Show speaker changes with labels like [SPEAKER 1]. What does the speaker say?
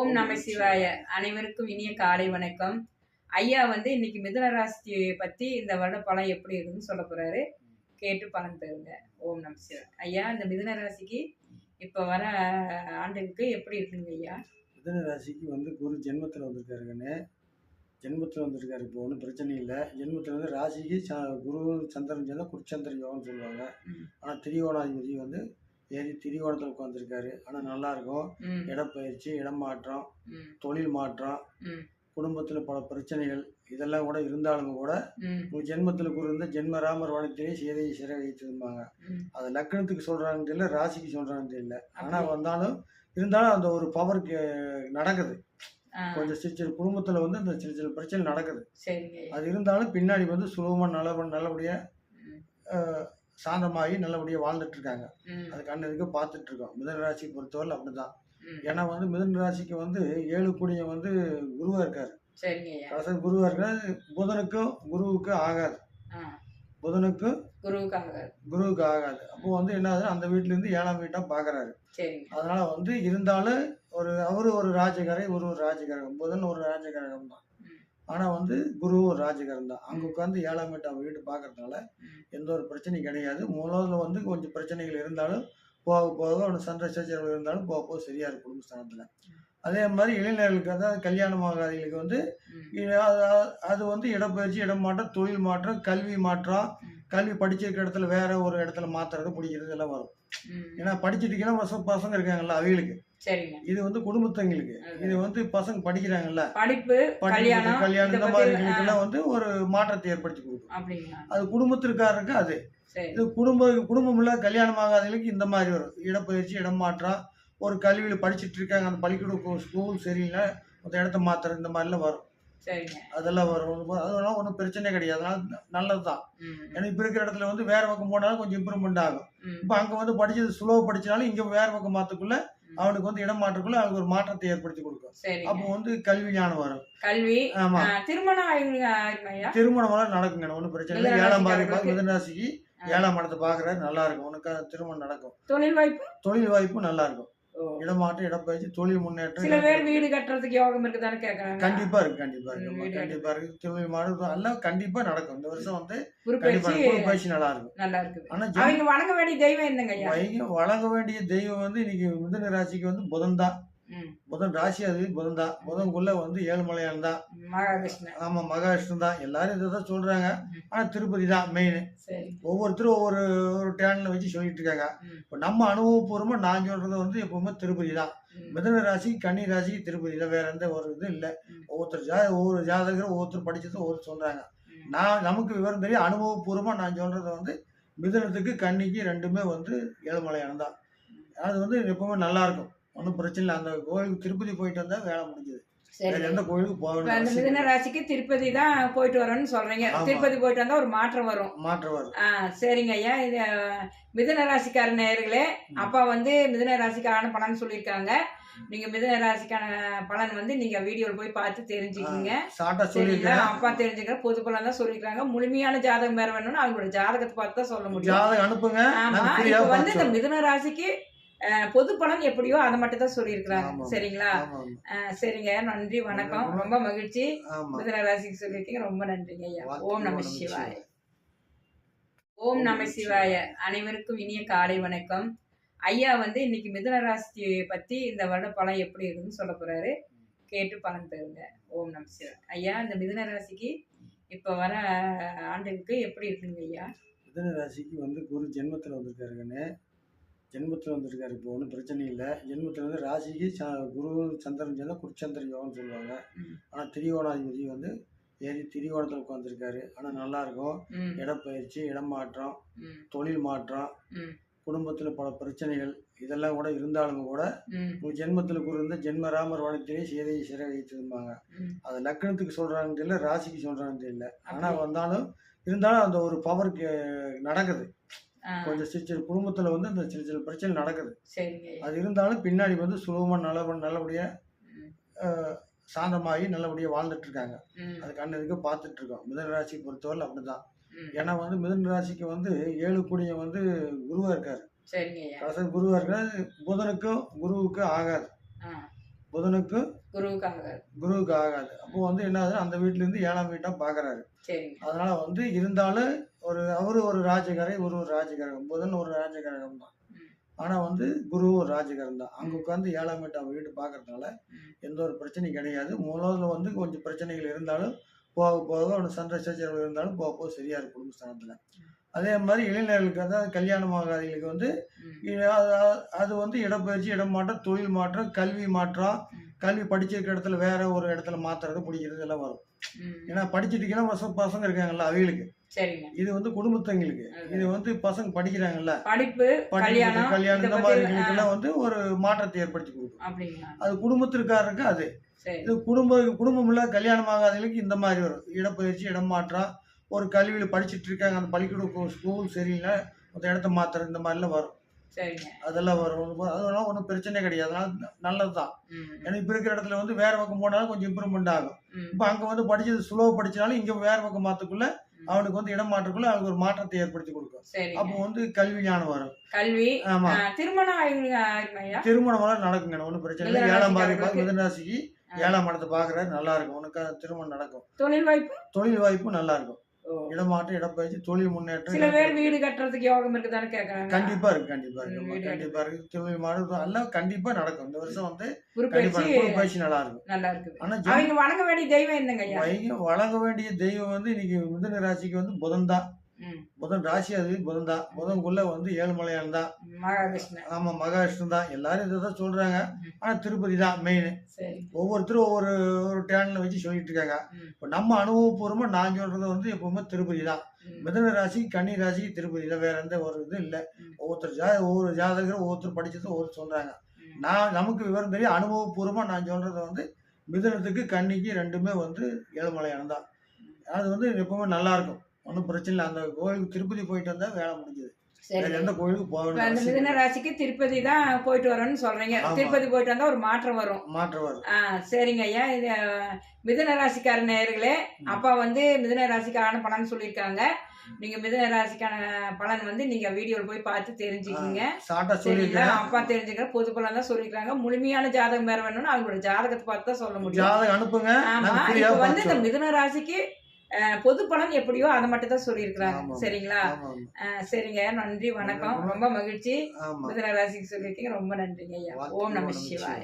[SPEAKER 1] ஓம் நம சிவாய. அனைவருக்கும் இனிய காலை வணக்கம். ஐயா இன்னைக்கு மிதுன ராசியை பத்தி இந்த வருட பலன் எப்படி இருக்குன்னு சொல்ல போறாரு. கேட்டு பலன் பெறுங்க. ஓம் நம சிவாய. ஐயா, இந்த மிதுன ராசிக்கு இப்ப வர ஆண்டுக்கு எப்படி இருக்குங்க ஐயா?
[SPEAKER 2] மிதுன ராசிக்கு குரு ஜென்மத்தில் வந்திருக்காருங்கன்னு. ஜென்மத்தில் வந்திருக்காரு. இப்போ ஒன்றும் பிரச்சனை இல்லை. ஜென்மத்தில் ராசிக்கு குரு சந்திரன் சேர்ந்தா குருச்சந்திர யோகம்னு சொல்லுவாங்க. ஆனால் திரியோணாதிபதி ஏறி திரியோணத்தில் உட்காந்துருக்காரு. ஆனால் நல்லா இருக்கும். இடப்பயிற்சி, இடம் மாற்றம், தொழில் மாற்றம், குடும்பத்தில் பல பிரச்சனைகள் இதெல்லாம் கூட இருந்தாலும் கூட ஜென்மத்தில் குரு இருந்தால் ஜென்மராமர் வனத்திலே சீதையை சிறை வைத்திருந்தாங்க. அது லக்னத்துக்கு சொல்கிறாங்கன்னு தெரியல, ராசிக்கு சொல்கிறாங்கன்னு தெரியல. ஆனால் இருந்தாலும் அந்த ஒரு பவருக்கு நடக்குது. கொஞ்சம் சிறு சிறு குடும்பத்தில் அந்த சிறு சிறு பிரச்சனை நடக்குது. அது இருந்தாலும் பின்னாடி சுலபமாக நல்லபடியாக சாந்தமாகி நல்லபடியாக வாழ்ந்துட்டு இருக்காங்க. அது கண்ணதுக்கு பார்த்துட்டு இருக்கோம். மிதுன ராசியை பொறுத்தவரை அப்படிதான். ஏன்னா மிதுன ராசிக்கு 7 கூடிய குருவா இருக்காரு. குருவா இருக்காரு. புதனுக்கும் குருவுக்கு ஆகாது. புதனுக்கும் குருவுக்கு ஆகாது. அப்போ என்ன ஆகுது, அந்த வீட்டுல இருந்து 7ஆம் வீட்டா பாக்குறாரு. அதனால இருந்தாலும் அவரு ஒரு ராஜகரை, ஒரு ராஜகரகம். புதன் ஒரு ராஜகரகம் தான். ஆனா குருவும் ஒரு ராஜகரம் தான். அங்க உட்காந்து 7ஆம் வீட்டு வீட்டு பாக்குறதுனால எந்த ஒரு பிரச்சனையும் கிடையாது. முதல்ல கொஞ்சம் பிரச்சனைகள் இருந்தாலும் போக போக ஒன்று சண்டை சச்சரவு இருந்தாலும் போக போக சரியா இருக்கும் குடும்பஸ்தானத்துல. அதே மாதிரி இளைஞர்களுக்கு, அதாவது கல்யாணம் ஆகாதவர்களுக்கு அது இடப்பெயர்ச்சி, இடம் மாற்றம், தொழில் மாற்றம், கல்வி மாற்றம், கல்வி படிச்சிருக்க இடத்துல வேற ஒரு இடத்துல மாத்துறது, பிடிக்கிறது எல்லாம் வரும். ஏன்னா படிச்சுட்டு பசங்க இருக்காங்கல்ல அவங்களுக்கு. இது குடும்பத்தங்களுக்கு. இது பசங்க படிக்கிறாங்கல்ல, படிப்பு கல்யாணம் இந்த மாதிரி ஒரு மாற்றத்தை ஏற்படுத்தி கொடுக்கும். அது குடும்பத்திற்காரருக்கு. அது இது குடும்பம் இல்ல கல்யாணம் ஆகாதவங்களுக்கு இந்த மாதிரி வரும். இடப்பெயர்ச்சி, இடம் மாற்றம், ஒரு கல்வியில படிச்சுட்டு இருக்காங்க, அந்த பள்ளிக்கூடம் ஸ்கூல் சரியில்லை, அந்த இடத்த மாத்துறது, இந்த மாதிரிலாம் வரும். அதெல்லாம் வரும். அதெல்லாம் ஒன்றும் பிரச்சனை கிடையாது. அதனால நல்லதுதான். ஏன்னா இப்ப இருக்கிற இடத்துல வேற பக்கம் போனாலும் கொஞ்சம் இம்ப்ரூவ்மெண்ட் ஆகும். இப்ப அங்க படிச்சது சுலோ படிச்சாலும் இங்க வேற பக்கம் மாத்துக்குள்ள அவனுக்கு இடம் மாற்றக்குள்ள அவனுக்கு ஒரு மாற்றத்தை ஏற்படுத்தி கொடுக்கும். அப்போ கல்வி ஞானம் வரும். கல்வி. ஆமா. திருமணம் எல்லாம் நடக்குங்க. ஒன்றும் பிரச்சனை இல்லை. 7ஆம் பாதி மிதுன ராசிக்கு 7ஆம் இடத்தை பாக்குறாரு. நல்லா இருக்கும். உனக்கு திருமணம் நடக்கும். தொழில் வாய்ப்பு நல்லா இருக்கும். இடமாற்றம், இடப்பயிற்சி, தொழில் முன்னேற்றம்.
[SPEAKER 1] சில பேர் வீடு கட்டுறதுக்கு யோகம் இருக்குதான்னு கேக்குறாங்க.
[SPEAKER 2] கண்டிப்பா இருக்கு. தொழில் மாற்றம் எல்லாம் கண்டிப்பா நடக்கும். இந்த வருஷம் பயிற்சி நல்லா இருக்கும். ஆனா
[SPEAKER 1] அவங்க வணங்க வேண்டிய தெய்வம் என்னங்க?
[SPEAKER 2] வணங்க வேண்டிய தெய்வம் இன்னைக்கு மிதுன ராசிக்கு புதன் தான். புதன் ராசி, அது புதன் தான். புதனுக்குள்ள ஏழுமலையான் தான். ஆமா, மகாவிஷ்ணு தான். எல்லாரும் இதான் சொல்றாங்க. ஆனா திருப்பதி தான் மெயின். ஒவ்வொருத்தரும் ஒவ்வொரு டேனல்ல வச்சு சொல்லிட்டு இருக்காங்க. இப்ப நம்ம அனுபவபூர்வமா நான் சொல்றது எப்பவுமே திருப்பதி தான். மிதுன ராசி, கன்னி ராசிக்கு திருப்பதி தான். வேற எந்த ஒரு இது இல்லை. ஒவ்வொரு ஜாதகரும் ஒவ்வொருத்தர் படிச்சது ஒவ்வொரு சொல்றாங்க. நமக்கு விவரம் தெரியும். அனுபவபூர்வமா நான் சொல்றது மிதுனத்துக்கு கன்னிக்கு ரெண்டுமே ஏழுமலையான் தான். அது எப்பவுமே நல்லா இருக்கும். ஒன்றும் பிரச்சனை இல்லை. அந்த கோயிலுக்கு திருப்பதி போயிட்டு வந்தா வேலை முடிஞ்சது. எந்த கோயிலுக்கு போகணும்.
[SPEAKER 1] மிதுன ராசிக்கு திருப்பதி தான் போயிட்டு வரோம்னு சொல்றீங்க. திருப்பதி போயிட்டு வந்தா ஒரு மாற்றம் வரும். சரிங்க ஐயா. இது மிதுன ராசிக்கார நேயர்களே, அப்பா மிதுன ராசிக்கான பலன் சொல்லியிருக்காங்க. நீங்க மிதுன ராசிக்கான பலன் நீங்க வீடியோல போய் பார்த்து தெரிஞ்சுக்கீங்க. அப்பா தெரிஞ்சுக்க பொது பலன் தான் சொல்லிருக்காங்க. முழுமையான ஜாதகம் வேற வேணும்னா அவங்களோட ஜாதகத்தை பார்த்து தான் சொல்ல முடியும். ஆமா. இப்ப இந்த மிதுன ராசிக்கு பொது பலன் எப்படியோ அதை மட்டும் தான் சொல்லியிருக்கிறாங்க. சரிங்களா? சரிங்க. நன்றி, வணக்கம். ரொம்ப மகிழ்ச்சி. மிதுன ராசிக்கு சொல்லியிருக்கீங்க. ரொம்ப நன்றிங்க ஐயா. ஓம் நம சிவாய. ஓம் நம சிவாய. அனைவருக்கும் இனிய காலை வணக்கம். ஐயா இன்னைக்கு மிதுன ராசியை பத்தி இந்த வருட பலன் எப்படி இருக்குன்னு சொல்ல போறாரு. கேட்டு பலன் பெறுங்க. ஓம் நம சிவாய. ஐயா, இந்த மிதுன ராசிக்கு இப்ப வர ஆண்டுக்கு எப்படி இருக்குங்க ஐயா?
[SPEAKER 2] மிதுன ராசிக்கு குரு ஜென்மத்தில் வந்திருக்காருங்கன்னு. ஜென்மத்தில் வந்திருக்காரு. இப்போ ஒன்றும் பிரச்சனை இல்லை. ஜென்மத்தில் ராசிக்கு குரு சந்திரன் சேர்ந்தா குருச்சந்திர யோகம்னு சொல்லுவாங்க. ஆனால் திரியோணாதிபதி ஏறி திரியோணத்தில் உட்காந்துருக்காரு. ஆனால் நல்லா இருக்கும். இடப்பயிற்சி, இடம் மாற்றம், தொழில் மாற்றம், குடும்பத்தில் பல பிரச்சனைகள் இதெல்லாம் கூட இருந்தாலும் கூட ஜென்மத்தில் குரு இருந்தால் ஜென்மராமர் வனத்திலே சீதையை சிறை வைத்திருந்தாங்க. அது லக்னத்துக்கு சொல்றாங்கன்னு தெரியல, ராசிக்கு சொல்றாங்கன்னு தெரியல. ஆனால் இருந்தாலும் அந்த ஒரு பவருக்கு நடக்குது. கொஞ்சம் சிறு சிறு குடும்பத்துல அந்த சிறு சிறு பிரச்சனை நடக்குது. அது இருந்தாலும் பின்னாடி சுலபமா நல்லபடியா சாந்தமாகி நல்லபடியா வாழ்ந்துட்டு இருக்காங்க. அது கண்ணதுக்கு பார்த்துட்டு இருக்கோம். மிதுன ராசியை பொறுத்தவரை அப்படிதான். ஏன்னா மிதுன ராசிக்கு 7 கூடிய குருவா இருக்காரு. குருவா இருக்காரு. புதனுக்கும் குருவுக்கு ஆகாது. புதனுக்கு
[SPEAKER 1] குருவுக்கு ஆகாது.
[SPEAKER 2] குருவுக்கு ஆகாது. அப்போ வந்து என்ன ஆகுது, அந்த வீட்டுல இருந்து 7ஆம் வீட்டா பாக்குறாரு.
[SPEAKER 1] சரிங்க.
[SPEAKER 2] அதனால வந்து இருந்தாலும் அவரு ஒரு ராஜகிரகம், இவரு ஒரு ராஜகிரகம். புதன் ஒரு ராஜகிரகம் தான்.
[SPEAKER 1] ம்.
[SPEAKER 2] ஆனா வந்து குருவும் ஒரு ராஜகிரகம் தான். அங்க உட்காந்து 7ஆம் வீடு பாக்குறதுனால எந்த ஒரு பிரச்சனையும் கிடையாது. முதல்ல வந்து கொஞ்சம் பிரச்சனைகள் இருந்தாலும் போக போக ஒரு சண்டை சச்சரவு இருந்தாலும் போக போக சரியா இருக்கும் குடும்பஸ்தானத்துல. அதே மாதிரி இளைஞர்களுக்கு, அதாவது கல்யாணம் ஆகாதவங்களுக்கு வந்து அது வந்து இடப்பெயர்ச்சி, இடம் மாற்றம், தொழில் மாற்றம், கல்வி மாற்றம், கல்வி படிச்சிருக்க இடத்துல வேற ஒரு இடத்துல மாத்துறது, பிடிக்கிறது எல்லாம் வரும். ஏன்னா படிச்சுட்டீங்கன்னா பசங்க இருக்காங்கல்ல அவங்களுக்கு.
[SPEAKER 1] சரிங்க.
[SPEAKER 2] இது வந்து குடும்பத்தங்களுக்கு. இது வந்து பசங்க படிக்கிறாங்கல்ல,
[SPEAKER 1] படிப்பு, கல்யாணம்
[SPEAKER 2] இந்த மாதிரி எல்லாம் வந்து ஒரு மாற்றத்தை ஏற்படுத்தி கொடுக்கும்.
[SPEAKER 1] அப்படிங்களா?
[SPEAKER 2] அது குடும்பத்திற்காரருக்கு அது. இது குடும்பம் இல்ல கல்யாணம் ஆகாதவங்களுக்கு இந்த மாதிரி வரும். இடப்பெயர்ச்சி, இடம் மாற்றம், ஒரு கல்வியில படிச்சுட்டு இருக்காங்க, அந்த பள்ளிக்கூடம் ஸ்கூல் சரியில்லை, அந்த இடத்த மாத்துறது, இந்த மாதிரிலாம் வரும்.
[SPEAKER 1] சரிங்க.
[SPEAKER 2] அதெல்லாம் வரும். அதெல்லாம் ஒன்றும் பிரச்சனை கிடையாது. அதனால நல்லதுதான். ஏன்னா இப்ப இருக்கிற இடத்துல வந்து வேற பக்கம் போனாலும் கொஞ்சம் இம்ப்ரூவ்மெண்ட் ஆகும். இப்ப அங்க வந்து படிச்சது ஸ்லோ படிச்சாலும் இங்க வேற பக்கம் மாத்துக்குள்ள அவனுக்கு வந்து இடம் மாற்றக்குள்ள அவனுக்கு ஒரு மாற்றத்தை ஏற்படுத்தி கொடுக்கும். அப்போ வந்து கல்வி ஞானம் வரும்.
[SPEAKER 1] கல்வி.
[SPEAKER 2] ஆமா.
[SPEAKER 1] திருமணம்
[SPEAKER 2] திருமணம் நடக்குங்க, ஒன்றும் பிரச்சனை இல்லை. 7ஆம் பாதி மிதுன ராசிக்கு 7ஆம் இடத்தை பாக்குறாரு, நல்லா இருக்கும். உனக்கு திருமணம் நடக்கும். தொழில் வாய்ப்பு நல்லா இருக்கும். இடமாற்றம், இடப்பயிற்சி, தொழில் முன்னேற்றம்.
[SPEAKER 1] சில பேர் வீடு கட்டுறதுக்கு யோகம் இருக்குதான்னு கேக்குறாங்க.
[SPEAKER 2] கண்டிப்பா இருக்கு. தொழில் மாற்றம் எல்லாம் கண்டிப்பா நடக்கும். இந்த வருஷம் வந்து குரு பயிற்சி நல்லா இருக்கும். ஆனா
[SPEAKER 1] அவங்க வணங்க வேண்டிய தெய்வம் என்னங்க ஐயா?
[SPEAKER 2] வணங்க வேண்டிய தெய்வம் வந்து இன்னைக்கு மிதுன ராசிக்கு வந்து புதன் தான். புதன் ராசி, அது புதன் தான். புதனுக்குள்ள வந்து ஏழுமலையான் தான்,
[SPEAKER 1] மகாவிஷ்ணு.
[SPEAKER 2] ஆமா, மகாவிஷ்ணு தான். எல்லாரும் இதான் சொல்றாங்க. ஆனா திருப்பதி தான் மெயின். ஒவ்வொருத்தரும் ஒவ்வொரு டேனல்ல வச்சு சொல்லிட்டு இருக்காங்க. இப்ப நம்ம அனுபவபூர்வமா நான் சொல்றது வந்து எப்பவுமே திருப்பதி தான். மிதுன ராசி, கன்னி ராசிக்கு திருப்பதி தான். வேற எந்த ஒரு இது இல்லை. ஒவ்வொரு ஜாதகரும் ஒவ்வொருத்தர் படிச்சது ஒவ்வொரு சொல்றாங்க. நமக்கு விவரம் தெரியும். அனுபவபூர்வமா நான் சொல்றது வந்து மிதுனத்துக்கு கன்னிக்கு ரெண்டுமே வந்து ஏழுமலையான் தான். அது வந்து எப்பவுமே நல்லா இருக்கும். ஒன்றும் பிரச்சனை இல்லை. அந்த கோயிலுக்கு திருப்பதி போயிட்டு வந்தா வேலை முடிஞ்சது. எந்த கோயிலுக்கு போக
[SPEAKER 1] வேண்டிய மிதுன ராசிக்கு திருப்பதி தான் போயிட்டு வரணும்னு சொல்றீங்க. திருப்பதி போயிட்டு வந்தா ஒரு மாற்றம் வரும். சரிங்க ஐயா. இது மிதுன ராசிக்கார நேயர்களே, அப்பா வந்து மிதுன ராசிக்கான பலன் சொல்லியிருக்காங்க. நீங்க மிதுன ராசிக்கான பலன் வந்து நீங்க வீடியோல போய் பார்த்து தெரிஞ்சுக்கீங்க. சரிங்களா? அப்பா தெரிஞ்சுக்கிற பொது பலன் தான் சொல்லிருக்காங்க. முழுமையான ஜாதகம் வேற வேணும்னா அவங்களோட ஜாதகத்தை பார்த்து தான் சொல்ல முடியும். ஆமா. இப்ப வந்து இந்த மிதுன ராசிக்கு பொது பலன் எப்படியோ அதை மட்டும் தான் சொல்லியிருக்கிறாங்க. சரிங்களா? சரிங்க. நன்றி, வணக்கம். ரொம்ப மகிழ்ச்சி. மிதுன ராசிக்கு சொல்லியிருக்கீங்க. ரொம்ப நன்றிங்க ஐயா. ஓம் நம சிவாய.